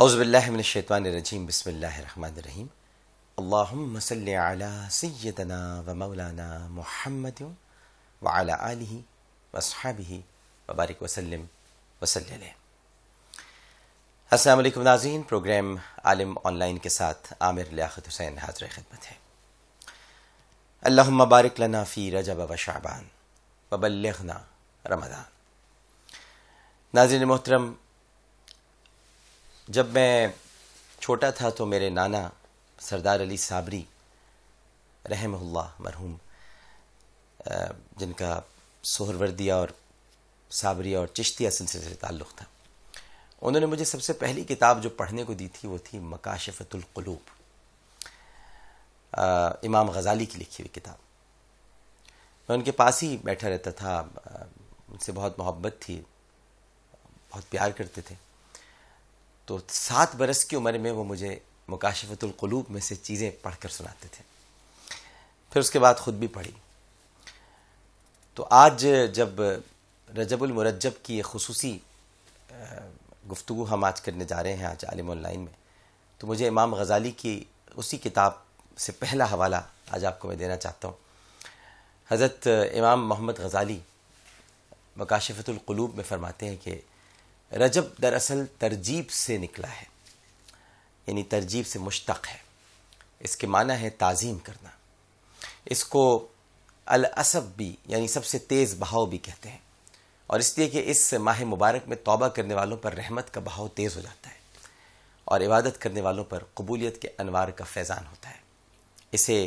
اعوذ باللہ من الشیطان الرجیم، بسم اللہ الرحمن الرحیم۔ اللہم صلی علی سیدنا و مولانا محمد وعلی آلہ واصحابہ وبارک وسلم وصلی علیہ۔ السلام علیکم ناظرین، پروگرام عالم آن لائن کے ساتھ عامر لیاقت حسین حاضر خدمت ہے۔ اللہم بارک لنا فی رجب و شعبان وبلغنا رمضان۔ ناظرین محترم، جب میں چھوٹا تھا تو میرے نانا سردار علی صابری رحمہ اللہ مرحوم، جن کا سہروردیہ اور صابریہ اور چشتیہ سلسلے سے تعلق تھا، انہوں نے مجھے سب سے پہلی کتاب جو پڑھنے کو دی تھی وہ تھی مکاشفۃ القلوب، امام غزالی کی لکھی ہوئی کتاب۔ میں ان کے پاس ہی بیٹھا رہتا تھا، ان سے بہت محبت تھی، بہت پیار کرتے تھے۔ تو 7 برس کی عمر میں وہ مجھے مکاشفۃ القلوب میں سے چیزیں پڑھ کر سناتے تھے، پھر اس کے بعد خود بھی پڑھی۔ تو آج جب رجب المرجب کی ایک خصوصی گفتگو ہم آج کرنے جا رہے ہیں آج عالم آن لائن میں، تو مجھے امام غزالی کی اسی کتاب سے پہلا حوالہ آج آپ کو میں دینا چاہتا ہوں۔ حضرت امام محمد غزالی مکاشفۃ القلوب میں فرماتے ہیں کہ رجب دراصل ترجیب سے نکلا ہے، یعنی ترجیب سے مشتق ہے۔ اس کے معنی ہے تعظیم کرنا۔ اس کو العصب بھی یعنی سب سے تیز بہاؤ بھی کہتے ہیں، اور اس لیے کہ اس ماہ مبارک میں توبہ کرنے والوں پر رحمت کا بہاؤ تیز ہو جاتا ہے اور عبادت کرنے والوں پر قبولیت کے انوار کا فیضان ہوتا ہے۔ اسے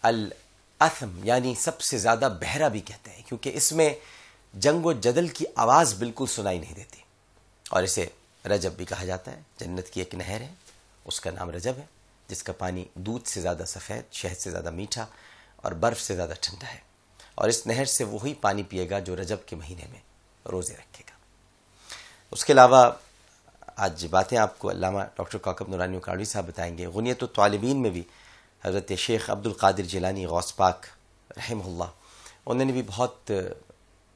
العثم یعنی سب سے زیادہ بہرا بھی کہتے ہیں، کیونکہ اس میں جنگ و جدل کی آواز بالکل سنائی نہیں دیتی، اور اسے رجب بھی کہا جاتا ہے۔ جنت کی ایک نہر ہے، اس کا نام رجب ہے، جس کا پانی دودھ سے زیادہ سفید، شہد سے زیادہ میٹھا اور برف سے زیادہ ٹھنڈا ہے، اور اس نہر سے وہی پانی پیے گا جو رجب کے مہینے میں روزے رکھے گا۔ اس کے علاوہ آج باتیں آپ کو علامہ ڈاکٹر کوکب نورانی اکاڑوی صاحب بتائیں گے۔ غنیت الطالبین میں بھی حضرت شیخ عبد القادر جیلانی غوث پاک رحمہ اللہ، انہوں نے بھی بہت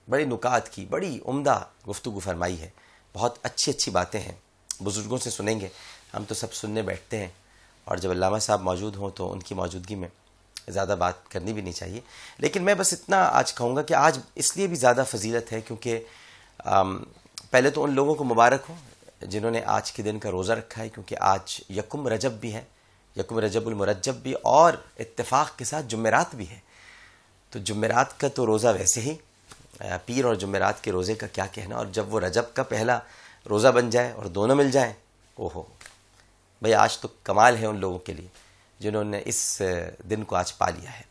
بڑے نکات کی بڑی عمدہ گفتگو فرمائی ہے۔ بہت اچھی باتیں ہیں، بزرگوں سے سنیں گے، ہم تو سب سننے بیٹھتے ہیں، اور جب علامہ صاحب موجود ہوں تو ان کی موجودگی میں زیادہ بات کرنی بھی نہیں چاہیے۔ لیکن میں بس اتنا آج کہوں گا کہ آج اس لیے بھی زیادہ فضیلت ہے کیونکہ پہلے تو ان لوگوں کو مبارک ہو جنہوں نے آج کے دن کا روزہ رکھا ہے، کیونکہ آج یکم رجب بھی ہے، یکم رجب المرجب بھی، اور اتفاق کے ساتھ جمعرات بھی ہے۔ تو جمعرات کا تو روزہ ویسے ہی، پیر اور جمعرات کے روزے کا کیا کہنا، اور جب وہ رجب کا پہلا روزہ بن جائے اور دونوں مل جائیں، اوہو بھئی آج تو کمال ہے ان لوگوں کے لیے جنہوں نے اس دن کو آج پا لیا ہے۔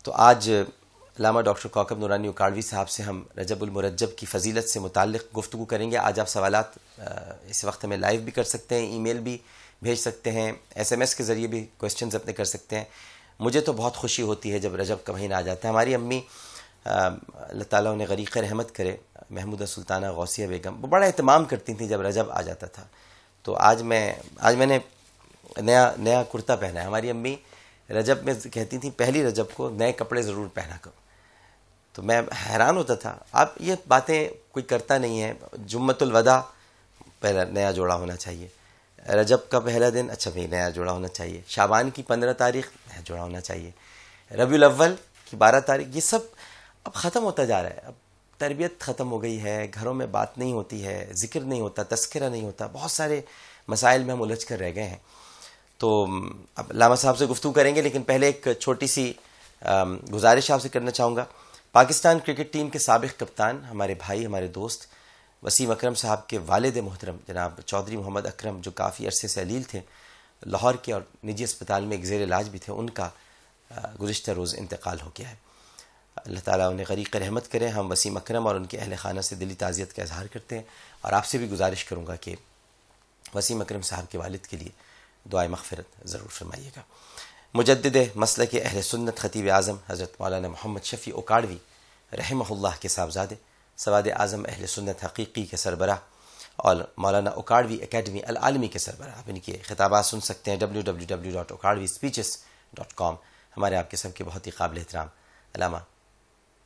تو آج علامہ ڈاکٹر کوکب نورانی اکاڑوی صاحب سے ہم رجب المرجب کی فضیلت سے متعلق گفتگو کریں گے۔ آج آپ سوالات اس وقت ہمیں لائیو بھی کر سکتے ہیں، ای میل بھی بھیج سکتے ہیں، SMS کے ذریعے بھی کوشچنز اپنے کر سکتے ہیں۔ مجھے تو بہت خوشی ہوتی ہے جب رجب کا مہینہ آ جاتا ہے۔ ہماری امی اللہ تعالیٰ انہیں غریق رحمت کرے، محمودہ سلطانہ غوثیہ بیگم، وہ بڑا اہتمام کرتی تھیں جب رجب آ جاتا تھا۔ تو آج میں نے نیا کرتا پہنا ہے۔ ہماری امی رجب میں کہتی تھیں پہلی رجب کو نئے کپڑے ضرور پہنا کرو، تو میں حیران ہوتا تھا۔ اب یہ باتیں کوئی کرتا نہیں ہے۔ جمعۃ الوداع پہلا نیا جوڑا ہونا چاہیے، رجب کا پہلا دن اچھا بھی نیا جوڑا ہونا چاہیے، شعبان کی 15 تاریخ نیا جوڑا ہونا چاہیے، ربیع الاول کی 12 تاریخ، یہ سب اب ختم ہوتا جا رہا ہے۔ اب تربیت ختم ہو گئی ہے، گھروں میں بات نہیں ہوتی ہے، ذکر نہیں ہوتا، تذکرہ نہیں ہوتا، بہت سارے مسائل میں ہم الجھ کر رہ گئے ہیں۔ تو اب علامہ صاحب سے گفتگو کریں گے، لیکن پہلے ایک چھوٹی سی گزارش آپ سے کرنا چاہوں گا۔ پاکستان کرکٹ ٹیم کے سابق کپتان، ہمارے بھائی، ہمارے دوست وسیم اکرم صاحب کے والد محترم جناب چودھری محمد اکرم، جو کافی عرصے سے علیل تھے لاہور کے اور نجی اسپتال میں ایک زیر علاج بھی تھے، ان کا گزشتہ روز انتقال ہو گیا ہے۔ اللہ تعالیٰ انہیں غریق رحمت کرے۔ ہم وسیم اکرم اور ان کے اہل خانہ سے دلی تعزیت کا اظہار کرتے ہیں، اور آپ سے بھی گزارش کروں گا کہ وسیم اکرم صاحب کے والد کے لیے دعائے مغفرت ضرور فرمائیے گا۔ مجدد مسلک اہل سنت خطیب اعظم حضرت مولانا محمد شفیع اکاڑوی رحمہ اللہ کے صاحبزادے، سواد اعظم اہل سنت حقیقی کے سربراہ، اور مولانا اکاڑوی اکیڈمی العالمی کے سربراہ۔ آپ ان کے خطابات سن سکتے ہیں www.okadwispeeches.com۔ ہمارے آپ کے سب کے بہت ہی قابل احترام علامہ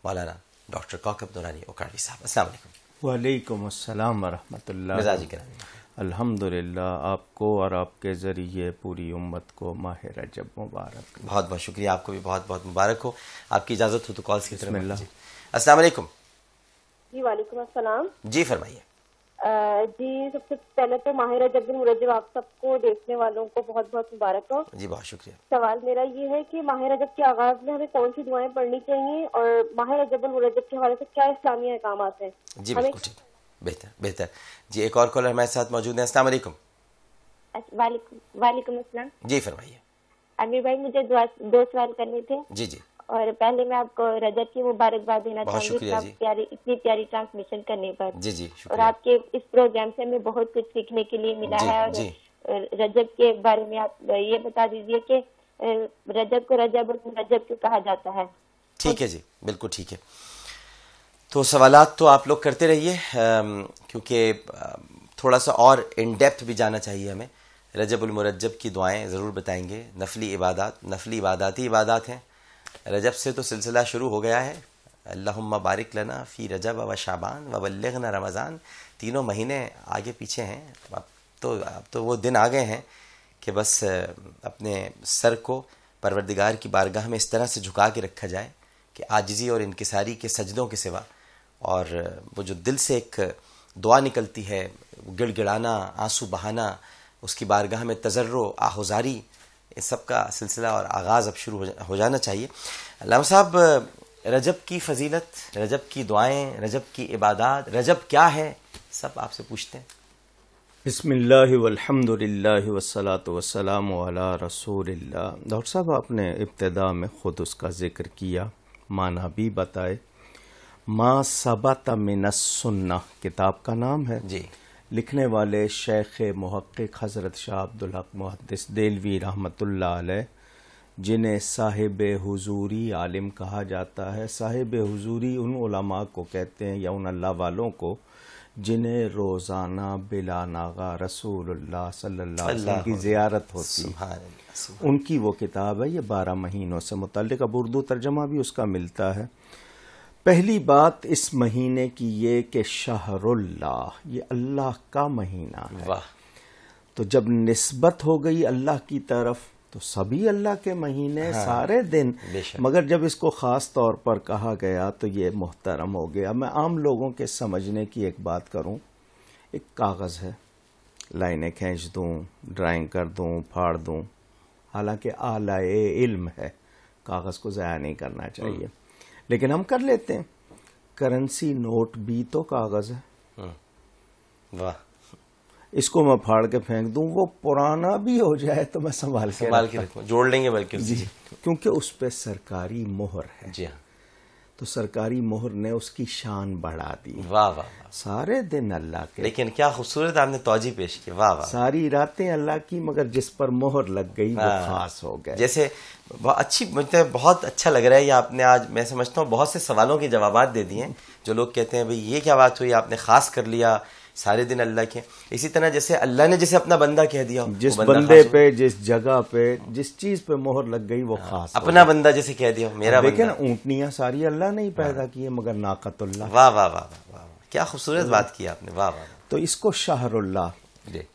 مولانا ڈاکٹر کوکب نورانی اکاڑوی صاحب، السلام علیکم۔ وعلیکم السلام ورحمۃ اللہ۔ مزاجی کرامی الحمدللہ آپ کو اور آپ کے ذریعے پوری امت کو ماہ رجب مبارک. بہت بہت شکریہ، آپ کو بھی بہت بہت مبارک ہو. آپ کی اجازت ہو تو کالس کی طرف. بسم اللہ. السلام علیکم. جی وعلیکم السلام. جی فرمائیے. جی سب سے پہلے تو ماہ رجب المرجب آپ سب کو دیکھنے والوں کو بہت بہت مبارک ہو. جی بہت شکریہ. سوال میرا یہ ہے کہ ماہ رجب کے آغاز میں ہمیں کون سی دعائیں پڑھنی چاہیے اور ماہ رجب المرجب کے حوالے سے کیا اسلامی احکامات ہیں؟ جی بالکل ٹھیک، بہتر بہتر. جی ایک اور کالر ہمارے ساتھ موجود ہیں. السلام علیکم. وعلیکم السلام. جی فرمائیے. امیر بھائی مجھے دو سوال کرنے تھے. جی جی. اور پہلے میں آپ کو رجب کی مبارکباد دینا بہت چاہوں شکریہ گی جی. اتنی پیاری ٹرانسمیشن کرنے پر. جی جی اور شکریہ. آپ کے اس پروگرام سے ہمیں بہت کچھ سیکھنے کے لیے ملا جی ہے. اور جی رجب کے بارے میں آپ یہ بتا دیجئے کہ رجب کو رجب المرجب کیوں کہا جاتا ہے؟ ٹھیک ہے جی بالکل ٹھیک ہے. تو سوالات تو آپ لوگ کرتے رہیے کیونکہ تھوڑا سا اور ان ڈیپتھ بھی جانا چاہیے ہمیں. رجب المرجب کی دعائیں ضرور بتائیں گے. نفلی عباداتی عبادات ہیں. رجب سے تو سلسلہ شروع ہو گیا ہے. اللہم بارک لنا فی رجب و شعبان و بلغنا رمضان. تینوں مہینے آگے پیچھے ہیں. اب تو وہ دن آ گئے ہیں کہ بس اپنے سر کو پروردگار کی بارگاہ میں اس طرح سے جھکا کے رکھا جائے کہ عاجزی اور انکساری کے سجدوں کے سوا، اور وہ جو دل سے ایک دعا نکلتی ہے، گڑ گڑانا، آنسو بہانا، اس کی بارگاہ میں تضرع، آہوزاری، اس سب کا سلسلہ اور آغاز اب شروع ہو جانا چاہیے. علامہ صاحب، رجب کی فضیلت، رجب کی دعائیں، رجب کی عبادات، رجب کیا ہے، سب آپ سے پوچھتے ہیں. بسم اللہ والحمد للہ والصلاة والسلام علی رسول اللہ. ڈاکٹر صاحب آپ نے ابتدا میں خود اس کا ذکر کیا، معنی بھی بتائے. ما ثبت من السنہ کتاب کا نام ہے. جی. لکھنے والے شیخ محقق حضرت شاہ عبدالحق محدث دہلوی رحمۃ اللہ علیہ، جنہیں صاحب حضوری عالم کہا جاتا ہے. صاحب حضوری ان علماء کو کہتے ہیں یا ان اللہ والوں کو جنہیں روزانہ بلا ناغہ رسول اللہ صلی اللہ علیہ وسلم کی زیارت ہوتی. ان کی وہ کتاب ہے، یہ 12 مہینوں سے متعلق. اب اردو ترجمہ بھی اس کا ملتا ہے. پہلی بات اس مہینے کی یہ کہ شہر اللہ، یہ اللہ کا مہینہ ہے. تو جب نسبت ہو گئی اللہ کی طرف تو سبھی اللہ کے مہینے سارے دن، مگر جب اس کو خاص طور پر کہا گیا تو یہ محترم ہو گیا. میں عام لوگوں کے سمجھنے کی ایک بات کروں. ایک کاغذ ہے، لائنیں کھینچ دوں، ڈرائنگ کر دوں، پھاڑ دوں، حالانکہ اعلیٰ علم ہے، کاغذ کو ضائع نہیں کرنا چاہیے، لیکن ہم کر لیتے ہیں. کرنسی نوٹ بھی تو کاغذ ہے. واہ. اس کو میں پھاڑ کے پھینک دوں، وہ پرانا بھی ہو جائے تو میں سنبھال کے رکھوں، جوڑ لیں گے بلکہ. جی، کیونکہ اس پہ سرکاری مہر ہے. جی ہاں. تو سرکاری مہر نے اس کی شان بڑھا دی. واہ واہ. سارے دن اللہ کے، لیکن کیا خوبصورت آپ نے توجہ پیش کی. واہ واہ. ساری راتیں اللہ کی، مگر جس پر مہر لگ گئی وہ خاص ہو گئے. جیسے مجھے بہت اچھا لگ رہا ہے یہ آپ نے آج، میں سمجھتا ہوں بہت سے سوالوں کے جوابات دے دیے ہیں. جو لوگ کہتے ہیں بھئی یہ کیا بات ہوئی، آپ نے خاص کر لیا سارے دن اللہ کے. اسی طرح جیسے اللہ نے جسے اپنا بندہ کہہ دیا، جس بندے پہ، جس جگہ پہ، جس چیز پہ مہر لگ گئی وہ خاص. اپنا بندہ جیسے کہہ دیا، میرا بندہ. دیکھیں نا، اونٹنیاں ساری اللہ نے ہی پیدا کی ہے، مگر ناقۃ اللہ. واہ واہ واہ واہ، کیا خوبصورت بات کی آپ نے. واہ واہ. تو اس کو شہر اللہ.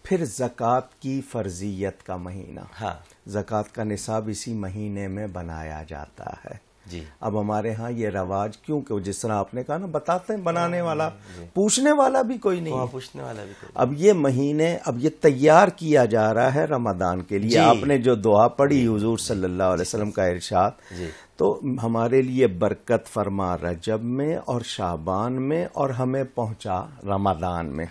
پھر زکوٰۃ کی فرضیت کا مہینہ. ہاں، زکوٰۃ کا نصاب اسی مہینے میں بنایا جاتا ہے. جی. اب ہمارے ہاں یہ رواج، کیونکہ جس طرح آپ نے کہا نا، بتاتے ہیں بنانے والا، پوچھنے والا بھی کوئی نہیں. پوچھنے والا بھی کوئی. اب یہ مہینے، اب یہ تیار کیا جا رہا ہے رمضان کے لیے. آپ نے جو دعا پڑھی حضور صلی اللہ علیہ وسلم کا ارشاد، تو ہمارے لیے برکت فرما رجب میں اور شعبان میں، اور ہمیں پہنچا رمضان میں.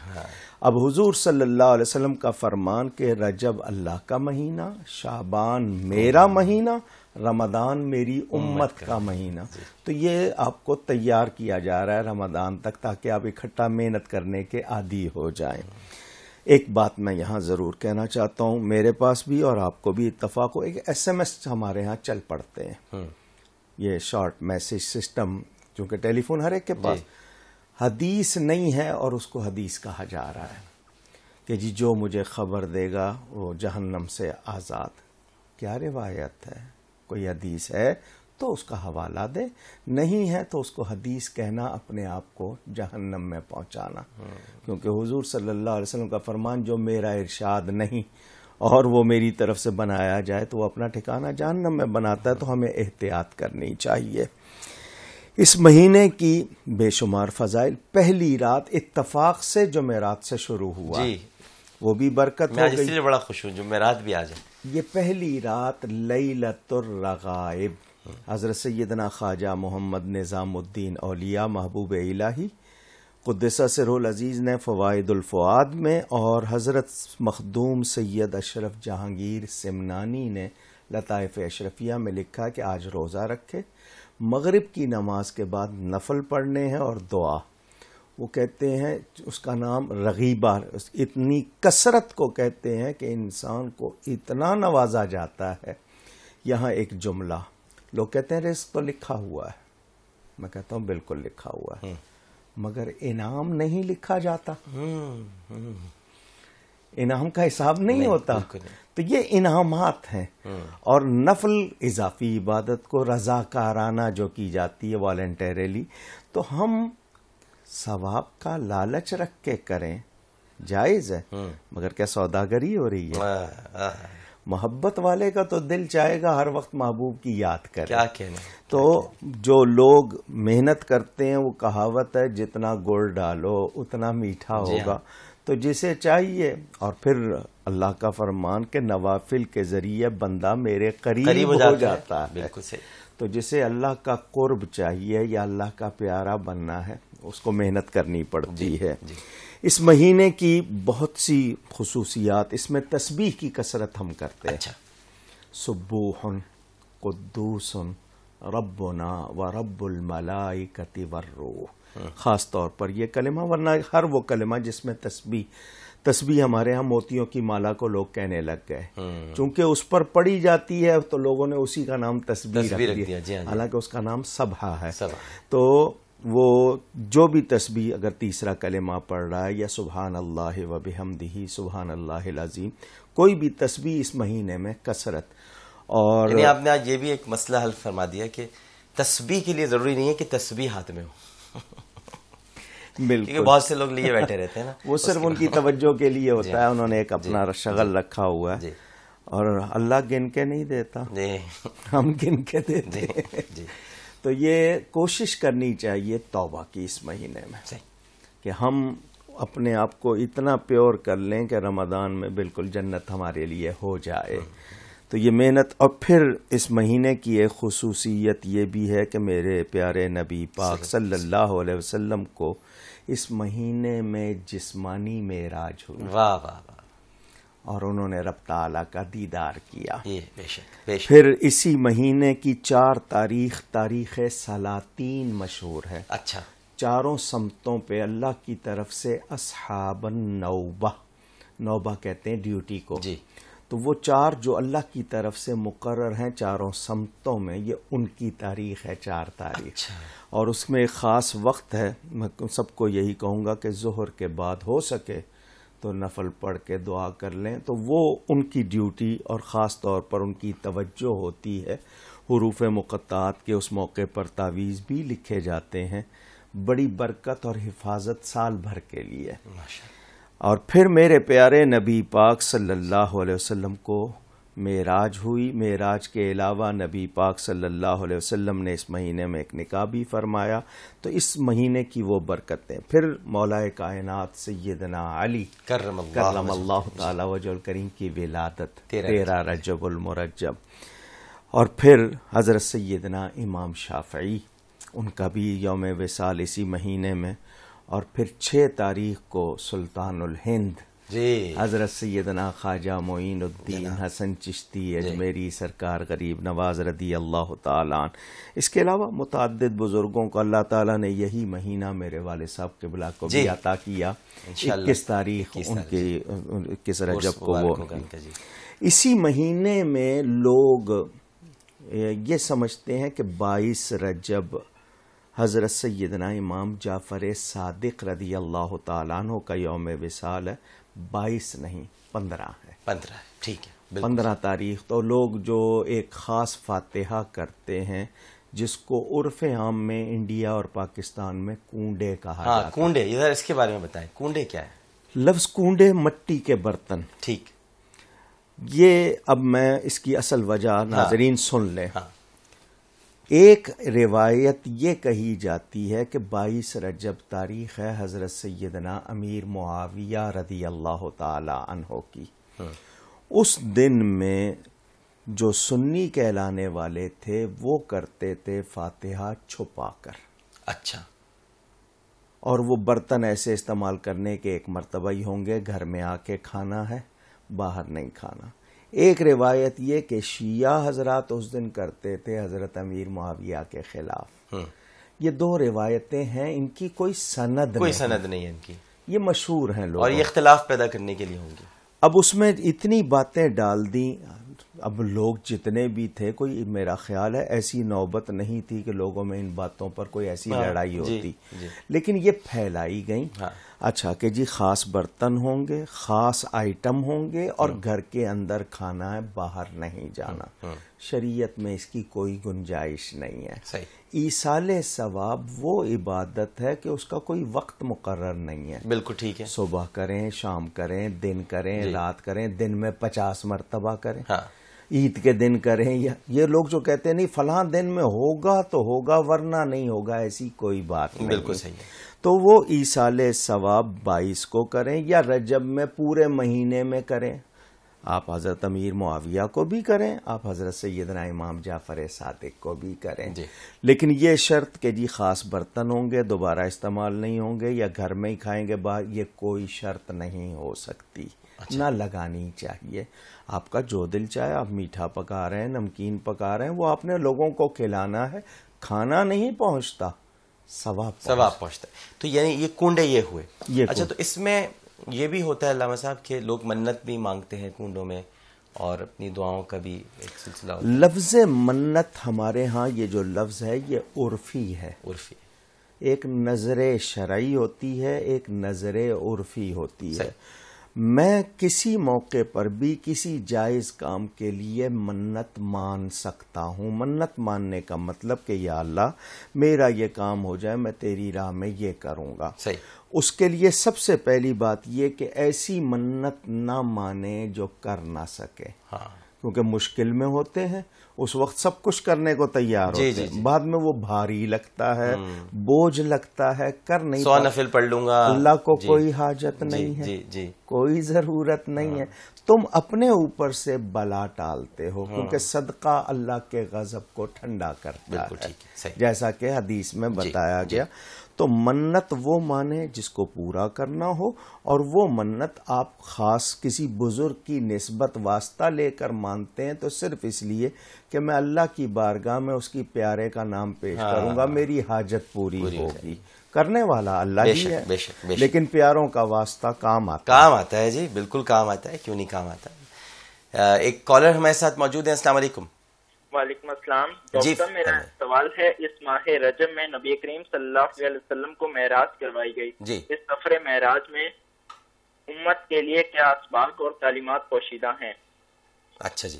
اب حضور صلی اللہ علیہ وسلم کا فرمان کہ رجب اللہ کا مہینہ، شعبان میرا مہینہ، رمضان میری امت کا مہینہ. تو یہ آپ کو تیار کیا جا رہا ہے رمضان تک، تاکہ آپ اکٹھا محنت کرنے کے عادی ہو جائیں. ایک بات میں یہاں ضرور کہنا چاہتا ہوں، میرے پاس بھی اور آپ کو بھی اتفاق ہو، ایک SMS ہمارے ہاں چل پڑتے ہیں، یہ شارٹ میسج سسٹم، کیونکہ ٹیلی فون ہر ایک کے پاس. حدیث نہیں ہے اور اس کو حدیث کہا جا رہا ہے کہ جی جو مجھے خبر دے گا وہ جہنم سے آزاد. کیا روایت ہے؟ کوئی حدیث ہے تو اس کا حوالہ دے، نہیں ہے تو اس کو حدیث کہنا اپنے آپ کو جہنم میں پہنچانا، کیونکہ حضور صلی اللہ علیہ وسلم کا فرمان جو میرا ارشاد نہیں اور وہ میری طرف سے بنایا جائے تو وہ اپنا ٹھکانہ جہنم میں بناتا ہے، تو ہمیں احتیاط کرنی چاہیے۔ اس مہینے کی بے شمار فضائل، پہلی رات اتفاق سے جمعرات سے شروع ہوا، جی وہ بھی برکت میں ہو آج گئی۔ اس لیے بڑا خوش ہوں جمعرات بھی آ جائے۔ یہ پہلی رات لیلۃ الرغائب، حضرت سیدنا خواجہ محمد نظام الدین اولیاء محبوب الہی قدس سرہ العزیز نے فوائد الفؤاد میں، اور حضرت مخدوم سید اشرف جہانگیر سمنانی نے لطائف اشرفیہ میں لکھا کہ آج روزہ رکھے، مغرب کی نماز کے بعد نفل پڑھنے ہیں اور دعا۔ وہ کہتے ہیں اس کا نام رغیبہ، اتنی کثرت کو کہتے ہیں کہ انسان کو اتنا نوازا جاتا ہے۔ یہاں ایک جملہ، لوگ کہتے ہیں رزق تو لکھا ہوا ہے، میں کہتا ہوں بالکل لکھا ہوا ہے، مگر انعام نہیں لکھا جاتا، انعام کا حساب نہیں ہوتا، تو یہ انعامات ہیں۔ اور نفل اضافی عبادت کو رضاکارانہ جو کی جاتی ہے والنٹیرلی، تو ہم ثواب کا لالچ رکھ کے کریں، جائز ہے، مگر کیا سوداگری ہو رہی ہے؟ محبت والے کا تو دل چاہے گا ہر وقت محبوب کی یاد کرے، کیا کہنا۔ تو جو لوگ محنت کرتے ہیں، وہ کہاوت ہے جتنا گڑ ڈالو اتنا میٹھا ہوگا، تو جسے چاہیے، اور پھر اللہ کا فرمان کہ نوافل کے ذریعے بندہ میرے قریب ہو جاتا ہے، بالکل صحیح۔ تو جسے اللہ کا قرب چاہیے یا اللہ کا پیارا بننا ہے، اس کو محنت کرنی پڑتی ہے۔ اس مہینے کی بہت سی خصوصیات، اس میں تسبیح کی کثرت ہم کرتے ہیں۔ اچھا، سبوح قدوس ربنا و رب الملائکۃ والروح، خاص طور پر یہ کلمہ، ورنہ ہر وہ کلمہ جس میں تسبیح ہمارے ہاں موتیوں کی مالا کو لوگ کہنے لگ گئے، چونکہ اس پر پڑھی جاتی ہے تو لوگوں نے اسی کا نام تسبیح رکھ دیا، حالانکہ اس کا نام سبحہ ہے۔ تو وہ جو بھی تسبیح، اگر تیسرا کلمہ پڑھ رہا ہے یا سبحان اللہ و بحمدہ سبحان اللہ العظیم، کوئی بھی تسبیح اس مہینے میں کثرت۔ اور یعنی آپ نے آج یہ بھی ایک مسئلہ حل فرما دیا کہ تسبیح کے لیے ضروری نہیں ہے کہ تسبیح ہاتھ میں ہو، بالکل، کیونکہ بہت سے لوگ لیے بیٹھے رہتے ہیں نا، وہ صرف ان کی توجہ کے لیے ہوتا ہے، انہوں نے ایک اپنا شغل رکھا ہوا ہے، اور اللہ گن کے نہیں دیتا، ہم گن کے دیتے ہیں۔ تو یہ کوشش کرنی چاہیے توبہ کی اس مہینے میں، کہ ہم اپنے آپ کو اتنا پیور کر لیں کہ رمضان میں بالکل جنت ہمارے لیے ہو جائے۔ تو یہ محنت، اور پھر اس مہینے کی ایک خصوصیت یہ بھی ہے کہ میرے پیارے نبی پاک صلی اللہ علیہ وسلم کو اس مہینے میں جسمانی معراج ہوئی، واہ واہ واہ، اور انہوں نے رب تعالیٰ کا دیدار کیا۔ بے شک بے شک۔ پھر اسی مہینے کی 4 تاریخ سلاطین مشہور ہے۔ اچھا، چاروں سمتوں پہ اللہ کی طرف سے اصحاب النوبہ، نوبہ کہتے ہیں ڈیوٹی کو، جی، تو وہ 4 جو اللہ کی طرف سے مقرر ہیں چاروں سمتوں میں، یہ ان کی تاریخ ہے، 4 تاریخ۔ اچھا، اور اس میں ایک خاص وقت ہے، میں سب کو یہی کہوں گا کہ ظہر کے بعد ہو سکے تو نفل پڑھ کے دعا کر لیں، تو وہ ان کی ڈیوٹی اور خاص طور پر ان کی توجہ ہوتی ہے۔ حروف مقطعات کے اس موقع پر تعویذ بھی لکھے جاتے ہیں، بڑی برکت اور حفاظت سال بھر کے لیے۔ اور پھر میرے پیارے نبی پاک صلی اللہ علیہ وسلم کو معراج ہوئی۔ معراج کے علاوہ نبی پاک صلی اللہ علیہ وسلم نے اس مہینے میں ایک نکاح بھی فرمایا، تو اس مہینے کی وہ برکتیں۔ پھر مولا کائنات سیدنا علی کرم اللہ تعالی وجہ الکریم کی ولادت 13 رجب المرجب، اور پھر حضرت سیدنا امام شافعی، ان کا بھی یوم وصال اسی مہینے میں، اور پھر 6 تاریخ کو سلطان الہند حضرت سیدنا خواجہ معین الدین حسن چشتی اجمیری سرکار غریب نواز رضی اللہ تعالیٰ عنہ۔ اس کے علاوہ متعدد بزرگوں کو اللہ تعالیٰ نے یہی مہینہ میرے والد صاحب قبلہ کو بھی عطا کیا، 21 تاریخ ان کی 21 رجب کو وہ۔ اسی مہینے میں لوگ یہ سمجھتے ہیں کہ 22 رجب حضرت سیدنا امام جعفر صادق رضی اللہ تعالیٰ عنہ کا یوم وصال ہے، 22 نہیں 15 ہے، 15 ٹھیک ہے۔ 15 تاریخ تو لوگ جو ایک خاص فاتحہ کرتے ہیں جس کو عرف عام میں انڈیا اور پاکستان میں کونڈے کہا جاتا ہے. کونڈے، ادھر اس کے بارے میں بتائیں، کونڈے کیا ہے؟ لفظ کونڈے مٹی کے برتن. ٹھیک. یہ اب میں اس کی اصل وجہ ناظرین سن لیں. ایک روایت یہ کہی جاتی ہے کہ 22 رجب تاریخ ہے حضرت سیدنا امیر معاویہ رضی اللہ تعالی عنہ کی. اس دن میں جو سنی کہلانے والے تھے وہ کرتے تھے فاتحہ چھپا کر. اچھا. اور وہ برتن ایسے استعمال کرنے کے ایک مرتبہ ہی ہوں گے، گھر میں آ کے کھانا ہے، باہر نہیں کھانا. ایک روایت یہ کہ شیعہ حضرات اس دن کرتے تھے حضرت امیر معاویہ کے خلاف. یہ دو روایتیں ہیں، ان کی کوئی سند نہیں ہے ان کی، یہ مشہور ہیں لوگ، اور یہ اختلاف پیدا کرنے کے لیے ہوں گی. اب اس میں اتنی باتیں ڈال دیں. اب لوگ جتنے بھی تھے، کوئی میرا خیال ہے ایسی نوبت نہیں تھی کہ لوگوں میں ان باتوں پر کوئی ایسی لڑائی ہوتی، لیکن یہ پھیلائی گئیں. اچھا کہ جی خاص برتن ہوں گے، خاص آئٹم ہوں گے، اور گھر کے اندر کھانا ہے، باہر نہیں جانا. شریعت میں اس کی کوئی گنجائش نہیں ہے. ایصال ثواب وہ عبادت ہے کہ اس کا کوئی وقت مقرر نہیں ہے. بالکل ٹھیک ہے. صبح کریں، شام کریں، دن کریں، رات کریں، دن میں 50 مرتبہ کریں، عید کے دن کریں. یہ لوگ جو کہتے ہیں نہیں فلاں دن میں ہوگا تو ہوگا ورنہ نہیں ہوگا، ایسی کوئی بات نہیں. بالکل صحیح ہے. تو وہ ایصال ثواب 22 کو کریں یا رجب میں پورے مہینے میں کریں. آپ حضرت امیر معاویہ کو بھی کریں، آپ حضرت سیدنا امام جعفر صادق کو بھی کریں. لیکن یہ شرط کہ جی خاص برتن ہوں گے، دوبارہ استعمال نہیں ہوں گے، یا گھر میں ہی کھائیں گے باہر، یہ کوئی شرط نہیں ہو سکتی. نہ لگانی چاہیے. آپ کا جو دل چاہے، آپ میٹھا پکا رہے ہیں، نمکین پکا رہے ہیں، وہ آپ نے لوگوں کو کھلانا ہے. کھانا نہیں پہنچتا، ثواب پہنچتا ہے. تو یعنی یہ کنڈے یہ ہوئے. اچھا، تو اس میں یہ بھی ہوتا ہے علامہ صاحب کہ لوگ منت بھی مانگتے ہیں کنڈوں میں، اور اپنی دعاؤں کا بھی ایک سلسلہ ہوتا ہے. لفظ منت ہمارے ہاں یہ جو لفظ ہے یہ عرفی ہے. عرفی ایک نظر شرعی ہوتی ہے، ایک نظر عرفی ہوتی ہے. میں کسی موقع پر بھی کسی جائز کام کے لیے منت مان سکتا ہوں. منت ماننے کا مطلب کہ یا اللہ میرا یہ کام ہو جائے، میں تیری راہ میں یہ کروں گا. اس کے لیے سب سے پہلی بات یہ کہ ایسی منت نہ مانے جو کر نہ سکے، کیونکہ مشکل میں ہوتے ہیں، اس وقت سب کچھ کرنے کو تیار ہوتے ہیں، بعد میں وہ بھاری لگتا ہے، بوجھ لگتا ہے، کر نہیں 100 نفل پڑھ لوں گا. اللہ کو کوئی حاجت نہیں ہے، کوئی ضرورت نہیں ہے. تم اپنے اوپر سے بلا ٹالتے ہو، کیونکہ صدقہ اللہ کے غضب کو ٹھنڈا کرتا ہے، جیسا کہ حدیث میں بتایا گیا. تو منت وہ مانے جس کو پورا کرنا ہو، اور وہ منت آپ خاص کسی بزرگ کی نسبت واسطہ لے کر مانتے ہیں تو صرف اس لیے کہ میں اللہ کی بارگاہ میں اس کی پیارے کا نام پیش کروں گا، میری حاجت پوری ہوگی. کرنے والا اللہ ہی ہے، لیکن پیاروں کا واسطہ کام آتا ہے. جی بالکل کام آتا ہے، کیوں نہیں کام آتا. ایک کالر ہمارے ساتھ موجود ہیں. السلام علیکم. وعلیکم السلام. ڈاکٹر میرا سوال ہے، اس ماہ رجب میں نبی کریم صلی اللہ علیہ وسلم کو معراج کروائی گئی. اس سفر معراج میں امت کے لیے کیا اسباق اور تعلیمات پوشیدہ ہیں؟ اچھا جی،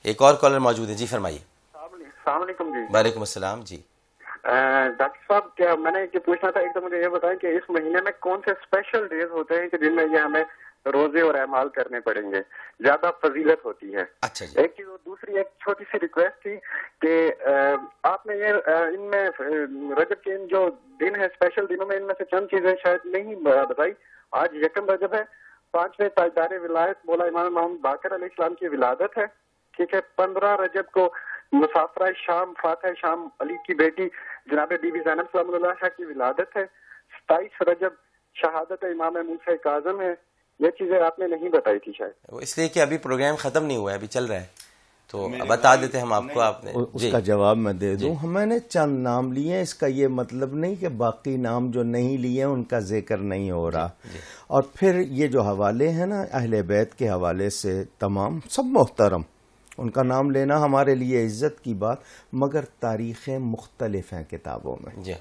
ایک اور کالر موجود ہے. جی فرمائیے. السلام علیکم. جی وعلیکم السلام. جی ڈاکٹر صاحب، کیا میں نے یہ پوچھنا تھا، ایک تو مجھے یہ بتائیں کہ اس مہینے میں کون سے اسپیشل ڈیز ہوتے ہیں کہ جن میں یہ ہمیں روزے اور اعمال کرنے پڑیں گے، زیادہ فضیلت ہوتی ہے؟ اچھا جی. ایک چیز، دوسری ایک چھوٹی سی ریکویسٹ تھی کہ آپ نے یہ ان میں رجب کے ان جو دن ہیں اسپیشل دنوں میں، ان میں سے چند چیزیں شاید نہیں بتائی. آج یکم رجب ہے، 5ویں تاجدار ولایت مولا امام محمد باقر علیہ السلام کی ولادت ہے. ٹھیک ہے. 15 رجب کو مسافرہ شام فاتح شام علی کی بیٹی جناب بی بی زینب سلام اللہ کی ولادت ہے. 27 رجب شہادت امام موسیٰ کاظم ہے. یہ چیزیں آپ نے نہیں بتائی تھی شاید، اس لیے کہ ابھی پروگرام ختم نہیں ہوا ہے، ابھی چل رہا ہے، تو بتا دیتے ہم آپ کو. آپ نے اس کا جواب میں دے دوں. میں نے چند نام لیے ہیں، اس کا یہ مطلب نہیں کہ باقی نام جو نہیں لیے ان کا ذکر نہیں ہو رہا. اور پھر یہ جو حوالے ہیں نا اہل بیت کے حوالے سے، تمام سب محترم، ان کا نام لینا ہمارے لیے عزت کی بات، مگر تاریخیں مختلف ہیں کتابوں میں.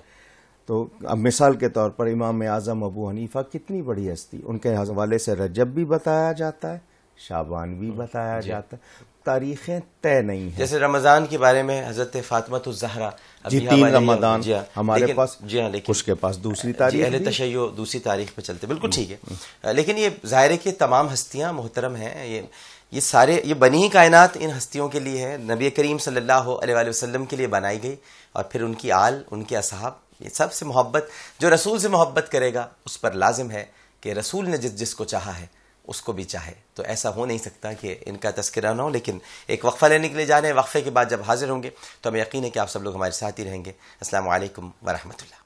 تو اب مثال کے طور پر امام اعظم ابو حنیفہ کتنی بڑی ہستی، ان کے حوالے سے رجب بھی بتایا جاتا ہے، شعبانوی بتایا جاتا ہے، تاریخیں طے نہیں ہیں. جیسے رمضان کے بارے میں حضرت فاطمہ الزہرا 3 رمضان ہمارے پاس، لیکن اس کے پاس دوسری تاریخ، اہل تشیع دوسری تاریخ پہ چلتے. بالکل ٹھیک ہے، لیکن یہ ظاہر ہے کہ تمام ہستیاں محترم ہیں. یہ سارے، یہ بنی ہی کائنات ان ہستیوں کے لیے ہے، نبی کریم صلی اللہ علیہ وآلہ وسلم کے لیے بنائی گئی، اور پھر ان کی آل، ان کے اصحاب، یہ سب سے محبت. جو رسول سے محبت کرے گا اس پر لازم ہے کہ رسول نے جس کو چاہا ہے اس کو بھی چاہے. تو ایسا ہو نہیں سکتا کہ ان کا تذکرہ نہ ہو. لیکن ایک وقفہ لینے کے لیے جا رہے ہیں، وقفے کے بعد جب حاضر ہوں گے تو ہمیں یقین ہے کہ آپ سب لوگ ہمارے ساتھ ہی رہیں گے. السلام علیکم ورحمۃ اللہ.